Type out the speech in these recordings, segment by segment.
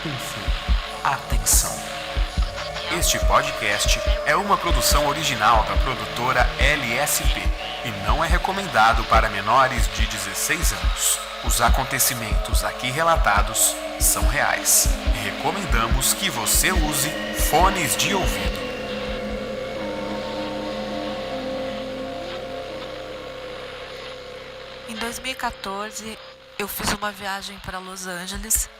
Atenção. Atenção. Este podcast é uma produção original da produtora LSP e não é recomendado para menores de 16 anos. Os acontecimentos aqui relatados são reais e recomendamos que você use fones de ouvido. Em 2014, eu fiz uma viagem para Los Angeles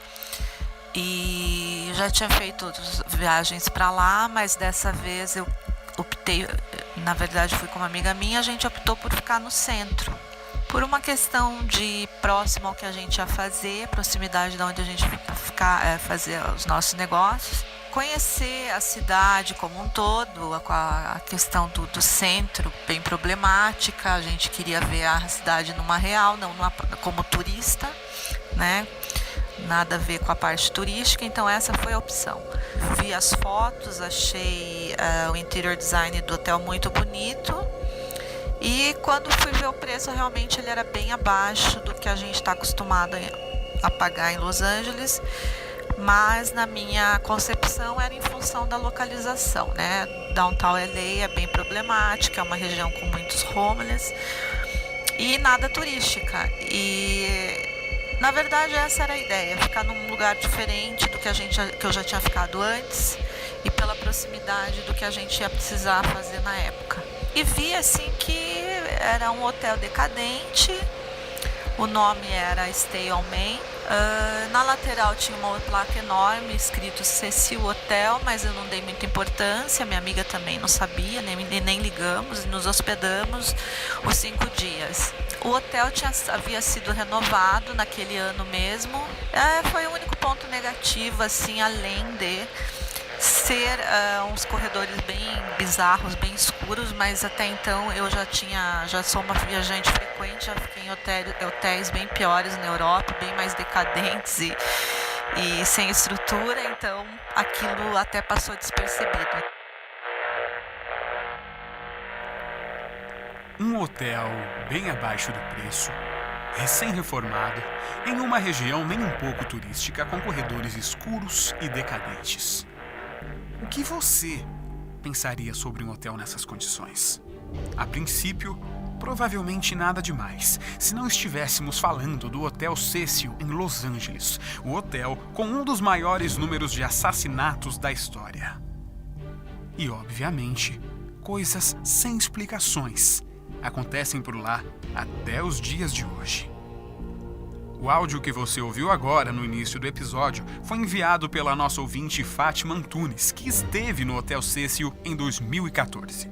e já tinha feito outras viagens para lá, mas dessa vez eu optei, na verdade fui com uma amiga minha, a gente optou por ficar no centro. Por uma questão de próximo ao que a gente ia fazer, proximidade de onde a gente ia fazer os nossos negócios. Conhecer a cidade como um todo, a questão do centro bem problemática, a gente queria ver a cidade numa real, não como turista, né? Nada a ver com a parte turística, então essa foi a opção. Vi as fotos, achei o interior design do hotel muito bonito e quando fui ver o preço, realmente ele era bem abaixo do que a gente está acostumado a pagar em Los Angeles. Mas na minha concepção era em função da localização, né? Downtown LA é bem problemática, é uma região com muitos homeless e nada turística. E na verdade essa era a ideia, ficar num lugar diferente do que eu já tinha ficado antes e pela proximidade do que a gente ia precisar fazer na época. E vi assim que era um hotel decadente, o nome era Stay On Main. Na lateral tinha uma placa enorme escrito Cecil Hotel, mas eu não dei muita importância, minha amiga também não sabia, nem ligamos, nos hospedamos os 5 dias. O hotel havia sido renovado naquele ano mesmo, foi o único ponto negativo, assim, além de ser uns corredores bem bizarros, bem escuros, mas até então eu já sou uma viajante frequente, já fiquei em hotéis bem piores na Europa, bem mais decadentes e sem estrutura, então aquilo até passou despercebido. Um hotel bem abaixo do preço, recém-reformado, em uma região nem um pouco turística, com corredores escuros e decadentes. O que você pensaria sobre um hotel nessas condições? A princípio, provavelmente nada demais, se não estivéssemos falando do Hotel Cecil em Los Angeles, o hotel com um dos maiores números de assassinatos da história. E, obviamente, coisas sem explicações acontecem por lá até os dias de hoje. O áudio que você ouviu agora no início do episódio foi enviado pela nossa ouvinte Fátima Antunes, que esteve no Hotel Cecil em 2014.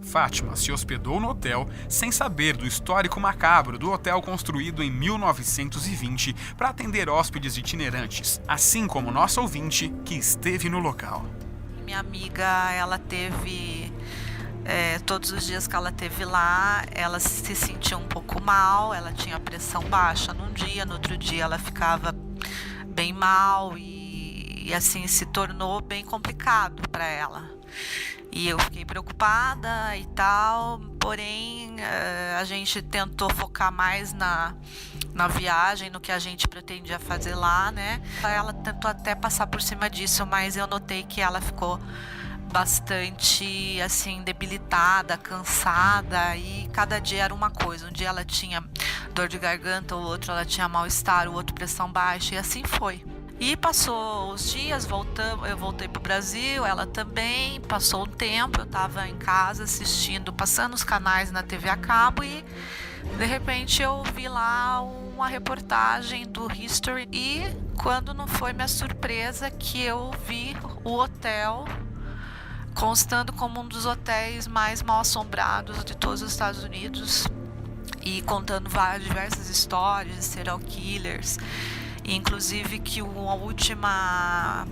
Fátima se hospedou no hotel sem saber do histórico macabro do hotel construído em 1920 para atender hóspedes itinerantes, assim como nossa ouvinte que esteve no local. Minha amiga, ela teve... todos os dias que ela teve lá, ela se sentia um pouco mal, ela tinha pressão baixa num dia, no outro dia ela ficava bem mal e assim se tornou bem complicado para ela. E eu fiquei preocupada e tal, porém a gente tentou focar mais na viagem, no que a gente pretendia fazer lá, né? Ela tentou até passar por cima disso, mas eu notei que ela ficou bastante assim debilitada, cansada e cada dia era uma coisa. Um dia ela tinha dor de garganta, o outro ela tinha mal-estar, o outro pressão baixa e assim foi. E passou os dias, eu voltei pro Brasil, ela também, passou um tempo, eu estava em casa assistindo, passando os canais na TV a cabo e de repente eu vi lá uma reportagem do History e quando não foi minha surpresa que eu vi o hotel constando como um dos hotéis mais mal assombrados de todos os Estados Unidos e contando diversas histórias de serial killers, e inclusive que a última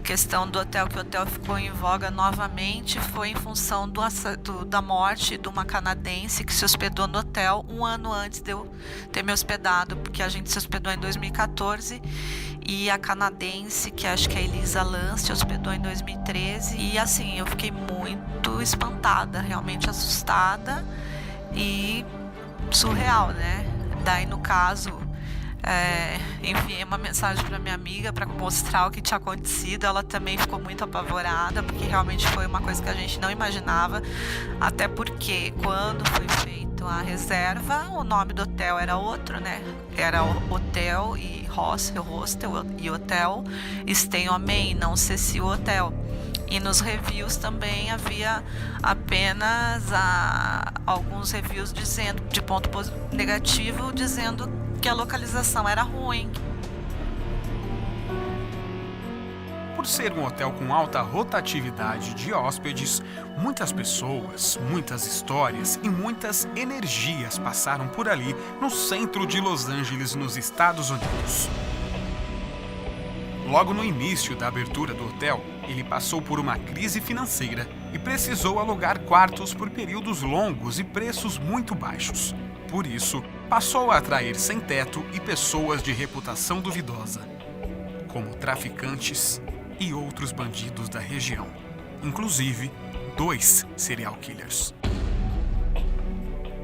questão do hotel, que o hotel ficou em voga novamente, foi em função da morte de uma canadense que se hospedou no hotel um ano antes de eu ter me hospedado, porque a gente se hospedou em 2014 e a canadense, que acho que é Elisa Lam, se hospedou em 2013 e assim, eu fiquei muito espantada, realmente assustada e surreal, né? Daí no caso enviei uma mensagem para minha amiga para mostrar o que tinha acontecido. Ela também ficou muito apavorada, porque realmente foi uma coisa que a gente não imaginava, até porque quando foi feito a reserva, o nome do hotel era outro, né? Era Hotel e Hostel e Hotel Stay on Main, não Cecil Hotel. E nos reviews também havia apenas alguns reviews dizendo, de ponto negativo, dizendo que a localização era ruim. Por ser um hotel com alta rotatividade de hóspedes, muitas pessoas, muitas histórias e muitas energias passaram por ali no centro de Los Angeles, nos Estados Unidos. Logo no início da abertura do hotel, ele passou por uma crise financeira e precisou alugar quartos por períodos longos e preços muito baixos. Por isso, passou a atrair sem-teto e pessoas de reputação duvidosa, como traficantes e outros bandidos da região, inclusive 2 serial killers.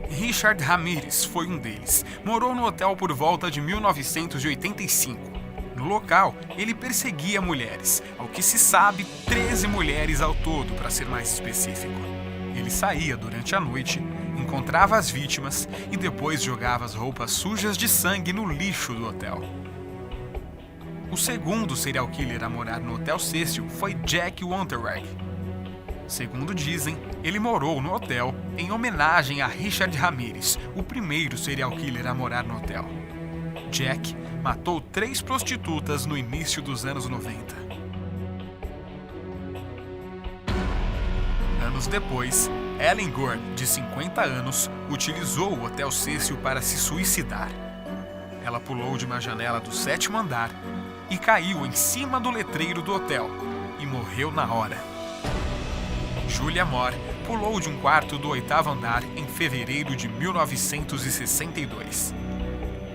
Richard Ramirez foi um deles. Morou no hotel por volta de 1985. No local, ele perseguia mulheres, ao que se sabe 13 mulheres ao todo, para ser mais específico. Ele saía durante a noite, encontrava as vítimas e depois jogava as roupas sujas de sangue no lixo do hotel. O segundo serial killer a morar no Hotel Cecil foi Jack Wonterweg. Segundo dizem, ele morou no hotel em homenagem a Richard Ramirez, o primeiro serial killer a morar no hotel. Jack matou 3 prostitutas no início dos anos 90. Anos depois, Ellen Gore, de 50 anos, utilizou o Hotel Cecil para se suicidar. Ela pulou de uma janela do 7º andar e caiu em cima do letreiro do hotel e morreu na hora. Julia Moore pulou de um quarto do 8º andar em fevereiro de 1962.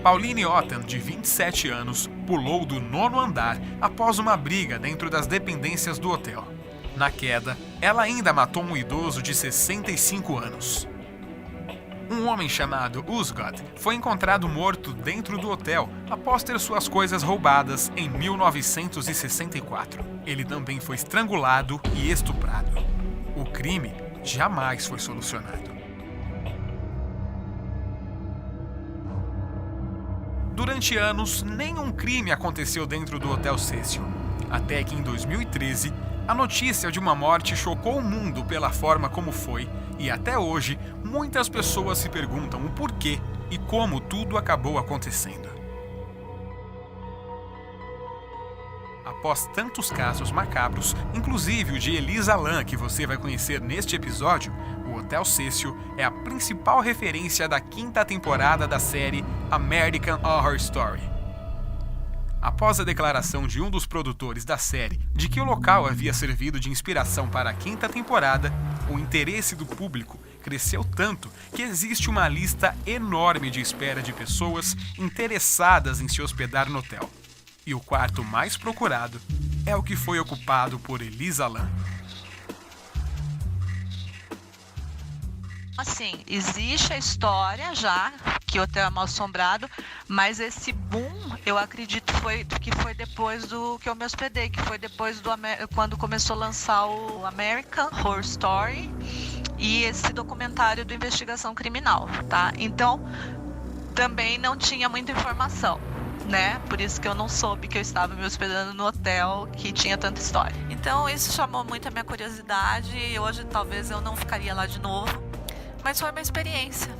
Pauline Otten, de 27 anos, pulou do 9º andar após uma briga dentro das dependências do hotel. Na queda, ela ainda matou um idoso de 65 anos. Um homem chamado Usgod foi encontrado morto dentro do hotel após ter suas coisas roubadas em 1964. Ele também foi estrangulado e estuprado. O crime jamais foi solucionado. Durante anos, nenhum crime aconteceu dentro do Hotel Cecil, até que em 2013, a notícia de uma morte chocou o mundo pela forma como foi, e até hoje, muitas pessoas se perguntam o porquê e como tudo acabou acontecendo. Após tantos casos macabros, inclusive o de Elisa Lam, que você vai conhecer neste episódio, o Hotel Cecil é a principal referência da 5ª temporada da série American Horror Story. Após a declaração de um dos produtores da série de que o local havia servido de inspiração para a 5ª temporada, o interesse do público cresceu tanto que existe uma lista enorme de espera de pessoas interessadas em se hospedar no hotel. E o quarto mais procurado é o que foi ocupado por Elisa Lam. Assim, existe a história já que o hotel é mal assombrado, mas esse boom, eu acredito que foi depois do que eu me hospedei, que foi depois quando começou a lançar o American Horror Story e esse documentário do Investigação Criminal, tá? Então, também não tinha muita informação, né? Por isso que eu não soube que eu estava me hospedando no hotel que tinha tanta história. Então, isso chamou muito a minha curiosidade e hoje talvez eu não ficaria lá de novo. Mas foi uma experiência.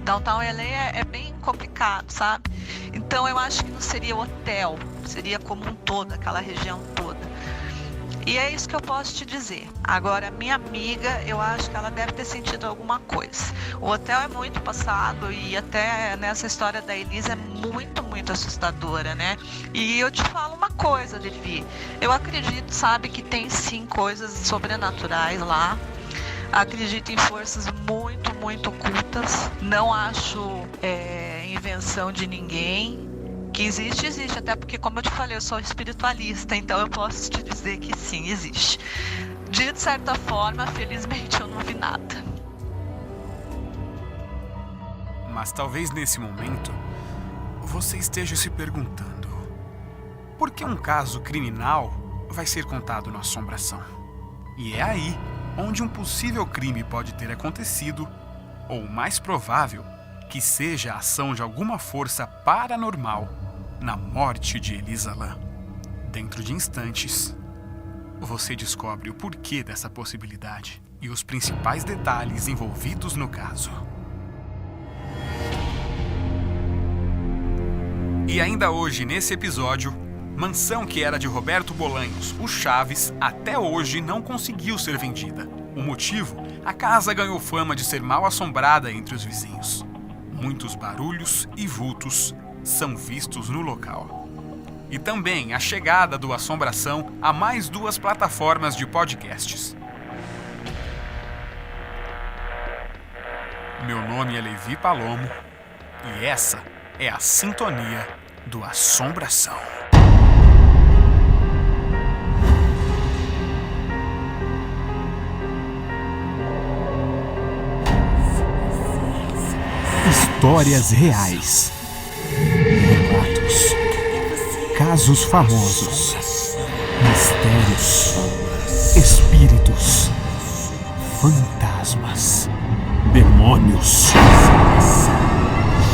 Downtown LA é bem complicado, sabe? Então eu acho que não seria hotel, seria como um todo, aquela região toda. E é isso que eu posso te dizer. Agora, minha amiga, eu acho que ela deve ter sentido alguma coisa. O hotel é muito passado e até nessa história da Elisa é muito, muito assustadora, né? E eu te falo uma coisa, Levi. Eu acredito, sabe, que tem sim coisas sobrenaturais lá. Acredito em forças muito, muito ocultas. Não acho invenção de ninguém. Que existe, até porque, como eu te falei, eu sou espiritualista, então eu posso te dizer que sim, existe. De certa forma, felizmente, eu não vi nada. Mas talvez nesse momento, você esteja se perguntando: por que um caso criminal vai ser contado na assombração? E é aí onde um possível crime pode ter acontecido, ou mais provável, que seja a ação de alguma força paranormal na morte de Elisa Lam. Dentro de instantes, você descobre o porquê dessa possibilidade e os principais detalhes envolvidos no caso. E ainda hoje, nesse episódio, mansão que era de Roberto Bolanhos, o Chaves, até hoje não conseguiu ser vendida. O motivo? A casa ganhou fama de ser mal assombrada entre os vizinhos. Muitos barulhos e vultos são vistos no local. E também a chegada do Assombração a mais 2 plataformas de podcasts. Meu nome é Levi Palomo e essa é a Sintonia do Assombração. Histórias reais, relatos, casos famosos, mistérios, espíritos, fantasmas, demônios,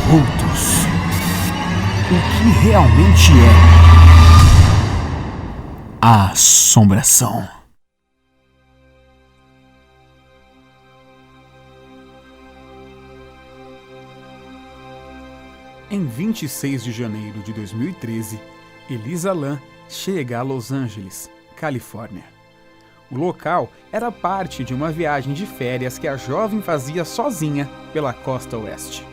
vultos. O que realmente é a assombração? Em 26 de janeiro de 2013, Elisa Lam chega a Los Angeles, Califórnia. O local era parte de uma viagem de férias que a jovem fazia sozinha pela costa oeste.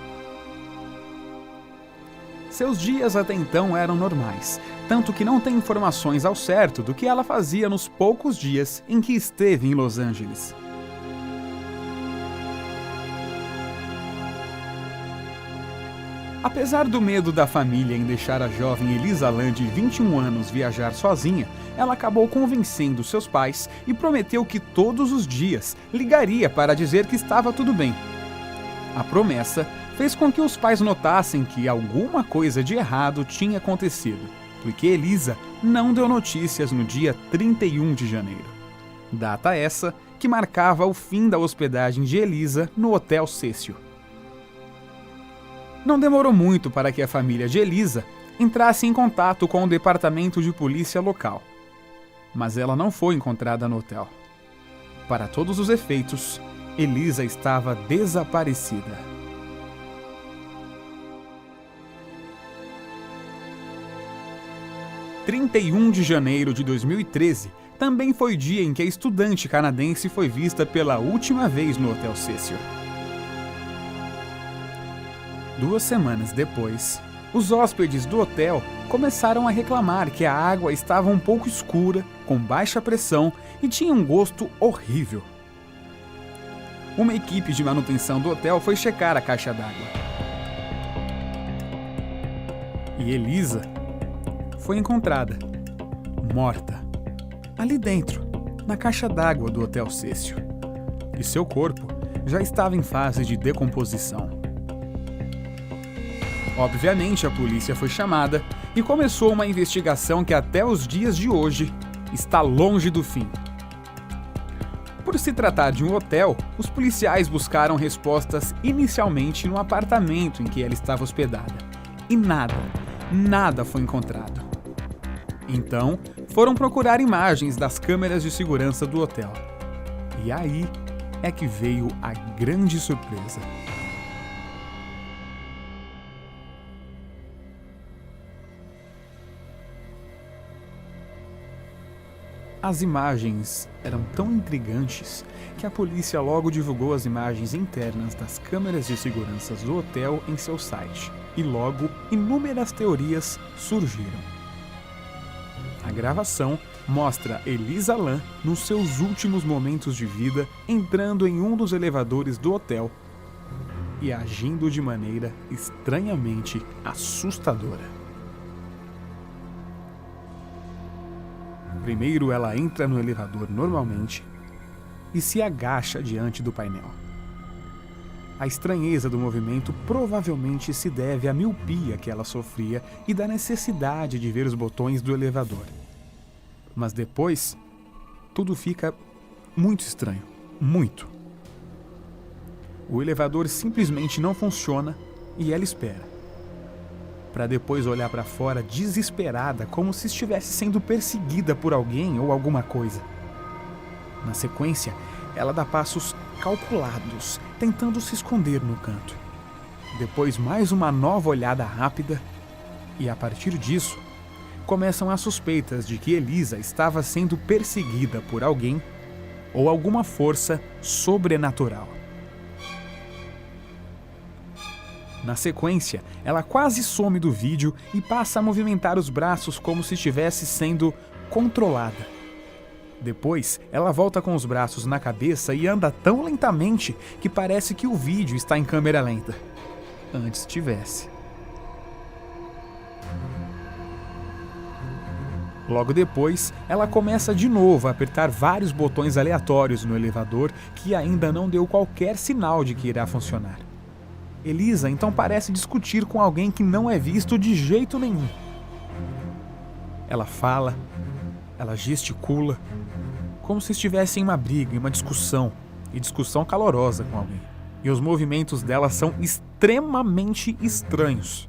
Seus dias até então eram normais, tanto que não tem informações ao certo do que ela fazia nos poucos dias em que esteve em Los Angeles. Apesar do medo da família em deixar a jovem Elisa Lam de 21 anos viajar sozinha, ela acabou convencendo seus pais e prometeu que todos os dias ligaria para dizer que estava tudo bem. A promessa fez com que os pais notassem que alguma coisa de errado tinha acontecido, porque Elisa não deu notícias no dia 31 de janeiro. Data essa que marcava o fim da hospedagem de Elisa no Hotel Cecil. Não demorou muito para que a família de Elisa entrasse em contato com o departamento de polícia local. Mas ela não foi encontrada no hotel. Para todos os efeitos, Elisa estava desaparecida. Dia 31 de janeiro de 2013 também foi o dia em que a estudante canadense foi vista pela última vez no Hotel Cecil. 2 semanas depois, os hóspedes do hotel começaram a reclamar que a água estava um pouco escura, com baixa pressão e tinha um gosto horrível. Uma equipe de manutenção do hotel foi checar a caixa d'água. E Elisa foi encontrada, morta, ali dentro, na caixa d'água do Hotel Cecil. E seu corpo já estava em fase de decomposição. Obviamente, a polícia foi chamada e começou uma investigação que até os dias de hoje está longe do fim. Por se tratar de um hotel, os policiais buscaram respostas inicialmente no apartamento em que ela estava hospedada. E nada foi encontrado. Então, foram procurar imagens das câmeras de segurança do hotel. E aí é que veio a grande surpresa. As imagens eram tão intrigantes que a polícia logo divulgou as imagens internas das câmeras de segurança do hotel em seu site, e logo inúmeras teorias surgiram. A gravação mostra Elisa Lam nos seus últimos momentos de vida entrando em um dos elevadores do hotel e agindo de maneira estranhamente assustadora. Primeiro ela entra no elevador normalmente e se agacha diante do painel. A estranheza do movimento provavelmente se deve à miopia que ela sofria e da necessidade de ver os botões do elevador. Mas depois, tudo fica muito estranho. Muito. O elevador simplesmente não funciona e ela espera. Para depois olhar para fora desesperada, como se estivesse sendo perseguida por alguém ou alguma coisa. Na sequência, ela dá passos calculados, tentando se esconder no canto. Depois, mais uma nova olhada rápida, e a partir disso, começam as suspeitas de que Elisa estava sendo perseguida por alguém ou alguma força sobrenatural. Na sequência, ela quase some do vídeo e passa a movimentar os braços como se estivesse sendo controlada. Depois, ela volta com os braços na cabeça e anda tão lentamente que parece que o vídeo está em câmera lenta. Antes tivesse. Logo depois, ela começa de novo a apertar vários botões aleatórios no elevador que ainda não deu qualquer sinal de que irá funcionar. Elisa então parece discutir com alguém que não é visto de jeito nenhum. Ela fala, ela gesticula, como se estivesse em uma briga, em uma discussão, e discussão calorosa com alguém. E os movimentos dela são extremamente estranhos.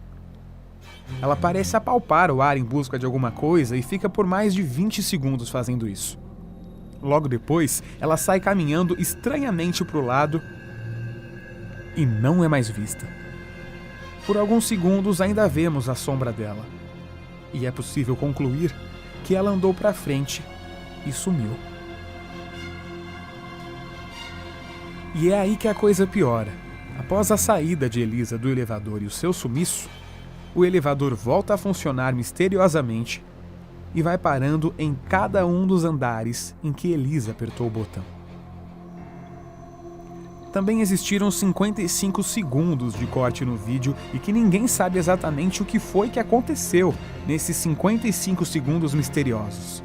Ela parece apalpar o ar em busca de alguma coisa e fica por mais de 20 segundos fazendo isso. Logo depois, ela sai caminhando estranhamente para o lado e não é mais vista. Por alguns segundos ainda vemos a sombra dela. E é possível concluir que ela andou para frente e sumiu. E é aí que a coisa piora. Após a saída de Elisa do elevador e o seu sumiço, o elevador volta a funcionar misteriosamente e vai parando em cada um dos andares em que Elisa apertou o botão. Também existiram 55 segundos de corte no vídeo e que ninguém sabe exatamente o que foi que aconteceu nesses 55 segundos misteriosos.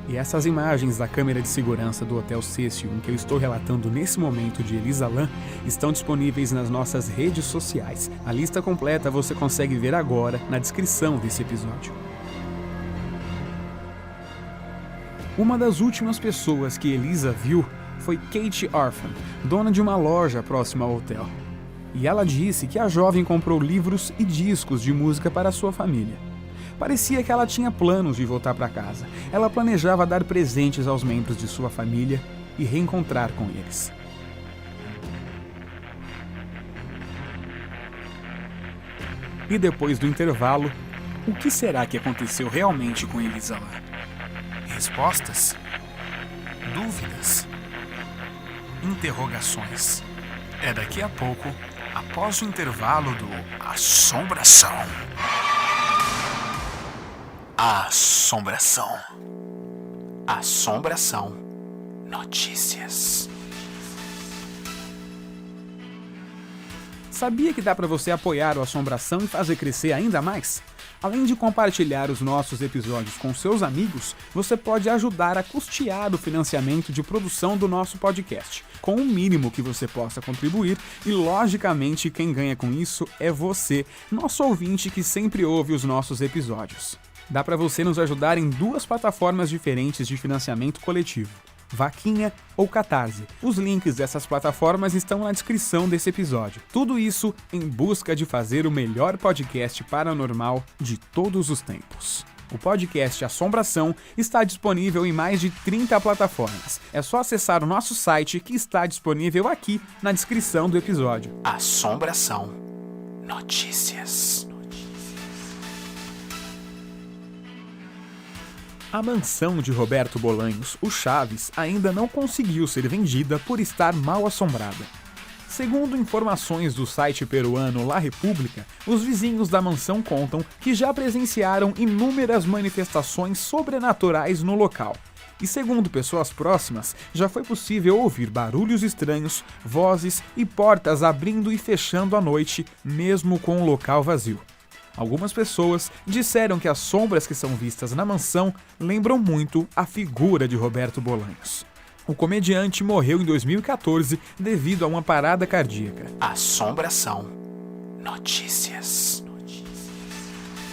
E essas imagens da câmera de segurança do Hotel Cecil, em que eu estou relatando nesse momento de Elisa Lam, estão disponíveis nas nossas redes sociais. A lista completa você consegue ver agora na descrição desse episódio. Uma das últimas pessoas que Elisa viu foi Kate Orphan, dona de uma loja próxima ao hotel. E ela disse que a jovem comprou livros e discos de música para sua família. Parecia que ela tinha planos de voltar para casa. Ela planejava dar presentes aos membros de sua família e reencontrar com eles. E depois do intervalo, o que será que aconteceu realmente com Elisa Lam? Respostas? Dúvidas? Interrogações? É daqui a pouco, após o intervalo do Assombração. Assombração. Assombração. Notícias. Sabia que dá para você apoiar o Assombração e fazer crescer ainda mais? Além de compartilhar os nossos episódios com seus amigos, você pode ajudar a custear o financiamento de produção do nosso podcast, com o mínimo que você possa contribuir, e logicamente quem ganha com isso é você, nosso ouvinte que sempre ouve os nossos episódios. Dá para você nos ajudar em 2 plataformas diferentes de financiamento coletivo, Vaquinha ou Catarse. Os links dessas plataformas estão na descrição desse episódio. Tudo isso em busca de fazer o melhor podcast paranormal de todos os tempos. O podcast Assombração está disponível em mais de 30 plataformas. É só acessar o nosso site que está disponível aqui na descrição do episódio. Assombração. Notícias. A mansão de Roberto Bolanhos, o Chaves, ainda não conseguiu ser vendida por estar mal assombrada. Segundo informações do site peruano La República, os vizinhos da mansão contam que já presenciaram inúmeras manifestações sobrenaturais no local. E segundo pessoas próximas, já foi possível ouvir barulhos estranhos, vozes e portas abrindo e fechando à noite, mesmo com o local vazio. Algumas pessoas disseram que as sombras que são vistas na mansão lembram muito a figura de Roberto Bolanhos. O comediante morreu em 2014 devido a uma parada cardíaca. Assombração. Notícias.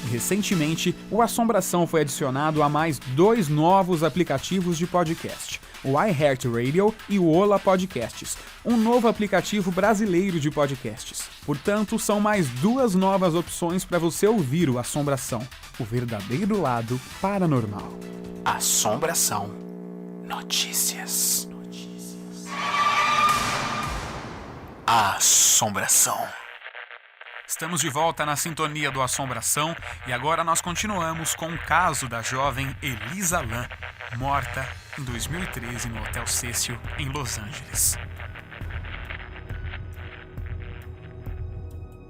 Recentemente, o Assombração foi adicionado a mais 2 novos aplicativos de podcast, o iHeartRadio e o Ola Podcasts, um novo aplicativo brasileiro de podcasts. Portanto, são mais 2 novas opções para você ouvir o Assombração, o verdadeiro lado paranormal. Assombração. Notícias. A Assombração. Estamos de volta na sintonia do Assombração e agora nós continuamos com o caso da jovem Elisa Lam, morta em 2013 no Hotel Cecil, em Los Angeles.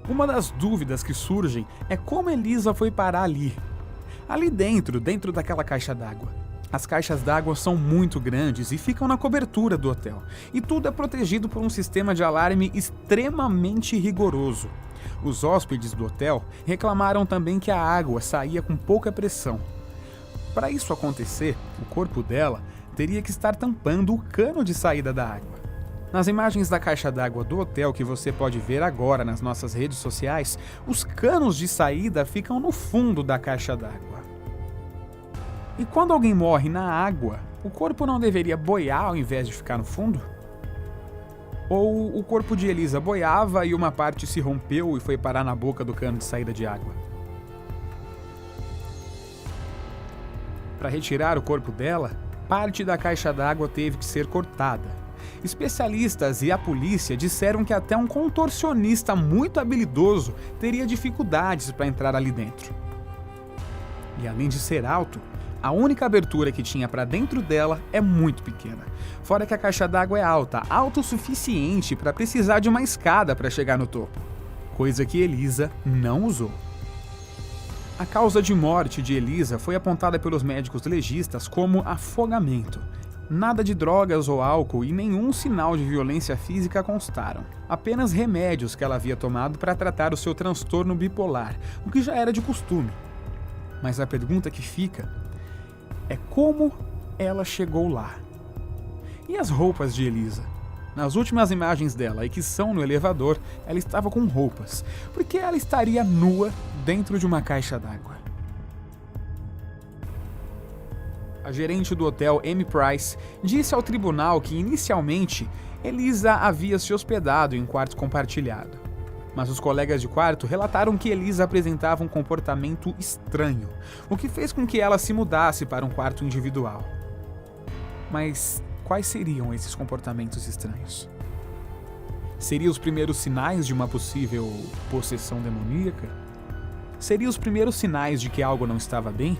Uma das dúvidas que surgem é como Elisa foi parar ali. Ali dentro daquela caixa d'água. As caixas d'água são muito grandes e ficam na cobertura do hotel. E tudo é protegido por um sistema de alarme extremamente rigoroso. Os hóspedes do hotel reclamaram também que a água saía com pouca pressão. Para isso acontecer, o corpo dela teria que estar tampando o cano de saída da água. Nas imagens da caixa d'água do hotel que você pode ver agora nas nossas redes sociais, os canos de saída ficam no fundo da caixa d'água. E quando alguém morre na água, o corpo não deveria boiar ao invés de ficar no fundo? Ou o corpo de Elisa boiava e uma parte se rompeu e foi parar na boca do cano de saída de água? Para retirar o corpo dela, parte da caixa d'água teve que ser cortada. Especialistas e a polícia disseram que até um contorcionista muito habilidoso teria dificuldades para entrar ali dentro. E além de ser alto, a única abertura que tinha para dentro dela é muito pequena. Fora que a caixa d'água é alta o suficiente para precisar de uma escada para chegar no topo. Coisa que Elisa não usou. A causa de morte de Elisa foi apontada pelos médicos legistas como afogamento. Nada de drogas ou álcool e nenhum sinal de violência física constaram. Apenas remédios que ela havia tomado para tratar o seu transtorno bipolar, o que já era de costume. Mas a pergunta que fica é como ela chegou lá. E as roupas de Elisa? Nas últimas imagens dela, e que são no elevador, ela estava com roupas. Por que ela estaria nua dentro de uma caixa d'água? A gerente do hotel, Amy Price, disse ao tribunal que, inicialmente, Elisa havia se hospedado em um quarto compartilhado. Mas os colegas de quarto relataram que Elisa apresentava um comportamento estranho, o que fez com que ela se mudasse para um quarto individual. Mas quais seriam esses comportamentos estranhos? Seriam os primeiros sinais de uma possível possessão demoníaca? Seriam os primeiros sinais de que algo não estava bem?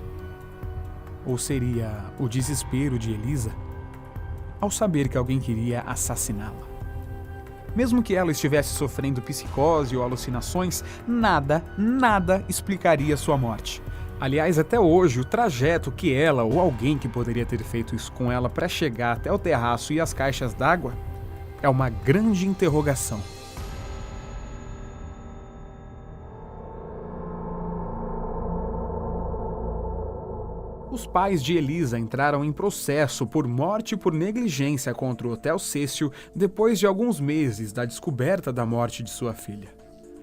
Ou seria o desespero de Elisa ao saber que alguém queria assassiná-la? Mesmo que ela estivesse sofrendo psicose ou alucinações, nada explicaria sua morte. Aliás, até hoje, o trajeto que ela ou alguém que poderia ter feito isso com ela para chegar até o terraço e as caixas d'água é uma grande interrogação. Os pais de Elisa entraram em processo por morte por negligência contra o Hotel Cecil depois de alguns meses da descoberta da morte de sua filha.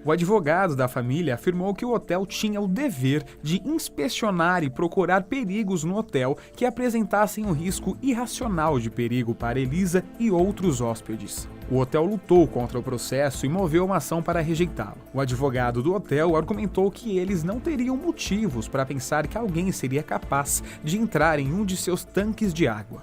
O advogado da família afirmou que o hotel tinha o dever de inspecionar e procurar perigos no hotel que apresentassem um risco irracional de perigo para Elisa e outros hóspedes. O hotel lutou contra o processo e moveu uma ação para rejeitá-lo. O advogado do hotel argumentou que eles não teriam motivos para pensar que alguém seria capaz de entrar em um de seus tanques de água.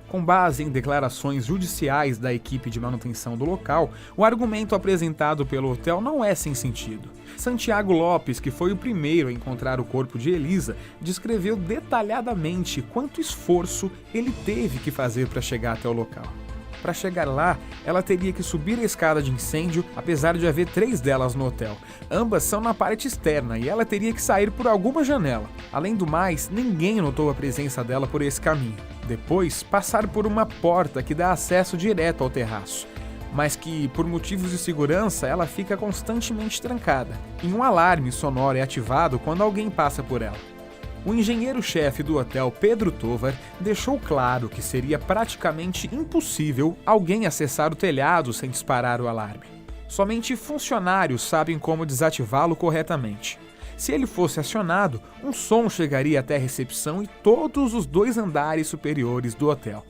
Com base em declarações judiciais da equipe de manutenção do local, o argumento apresentado pelo hotel não é sem sentido. Santiago Lopes, que foi o primeiro a encontrar o corpo de Elisa, descreveu detalhadamente quanto esforço ele teve que fazer para chegar até o local. Para chegar lá, ela teria que subir a escada de incêndio, apesar de haver 3 delas no hotel. Ambas são na parte externa e ela teria que sair por alguma janela. Além do mais, ninguém notou a presença dela por esse caminho. Depois, passar por uma porta que dá acesso direto ao terraço, mas que, por motivos de segurança, ela fica constantemente trancada. E um alarme sonoro é ativado quando alguém passa por ela. o engenheiro-chefe do hotel, Pedro Tovar, deixou claro que seria praticamente impossível alguém acessar o telhado sem disparar o alarme. Somente funcionários sabem como desativá-lo corretamente. Se ele fosse acionado, um som chegaria até a recepção e todos os 2 andares superiores do hotel.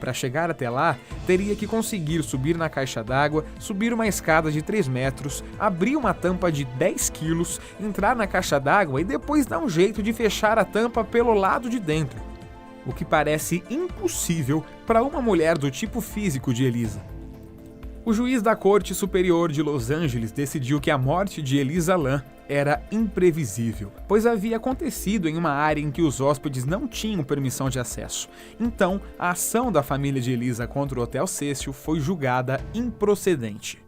Para chegar até lá, teria que conseguir subir na caixa d'água, subir uma escada de 3 metros, abrir uma tampa de 10 quilos, entrar na caixa d'água e depois dar um jeito de fechar a tampa pelo lado de dentro. O que parece impossível para uma mulher do tipo físico de Elisa. O juiz da Corte Superior de Los Angeles decidiu que a morte de Elisa Lam era imprevisível, pois havia acontecido em uma área em que os hóspedes não tinham permissão de acesso. Então, a ação da família de Elisa contra o Hotel Cecil foi julgada improcedente.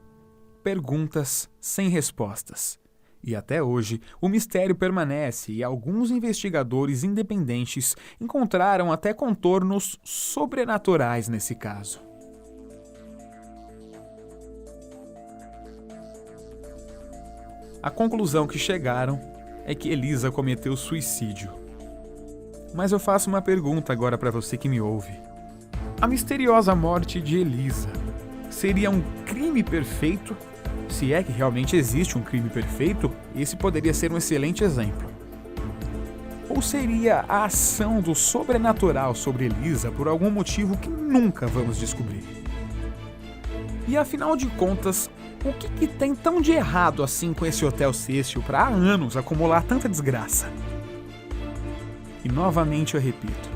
Perguntas sem respostas. E até hoje, o mistério permanece e alguns investigadores independentes encontraram até contornos sobrenaturais nesse caso. A conclusão que chegaram é que Elisa cometeu suicídio. Mas eu faço uma pergunta agora para você que me ouve. A misteriosa morte de Elisa seria um crime perfeito? Se é que realmente existe um crime perfeito, esse poderia ser um excelente exemplo. Ou seria a ação do sobrenatural sobre Elisa por algum motivo que nunca vamos descobrir? E afinal de contas, o que tem tão de errado assim com esse Hotel Cecil para há anos acumular tanta desgraça? E novamente eu repito,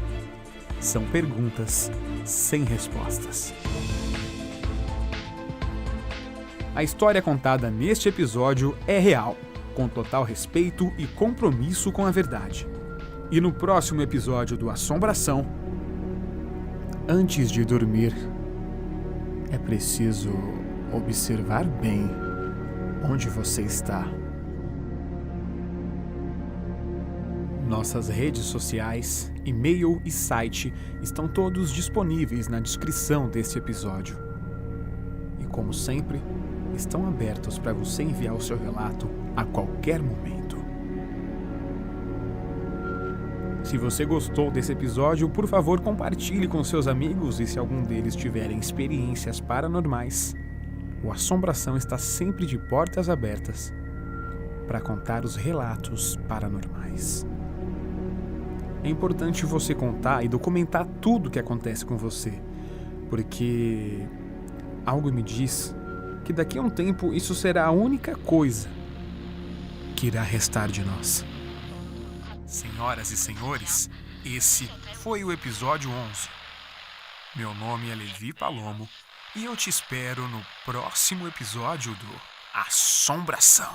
são perguntas sem respostas. A história contada neste episódio é real, com total respeito e compromisso com a verdade. E no próximo episódio do Assombração, antes de dormir, é preciso observar bem onde você está. Nossas redes sociais, e-mail e site estão todos disponíveis na descrição deste episódio. E como sempre, estão abertos para você enviar o seu relato a qualquer momento. Se você gostou desse episódio, por favor, compartilhe com seus amigos e se algum deles tiverem experiências paranormais, o Assombração está sempre de portas abertas para contar os relatos paranormais. É importante você contar e documentar tudo o que acontece com você, porque algo me diz que daqui a um tempo isso será a única coisa que irá restar de nós. Senhoras e senhores, esse foi o episódio 11. Meu nome é Levi Palomo e eu te espero no próximo episódio do Assombração.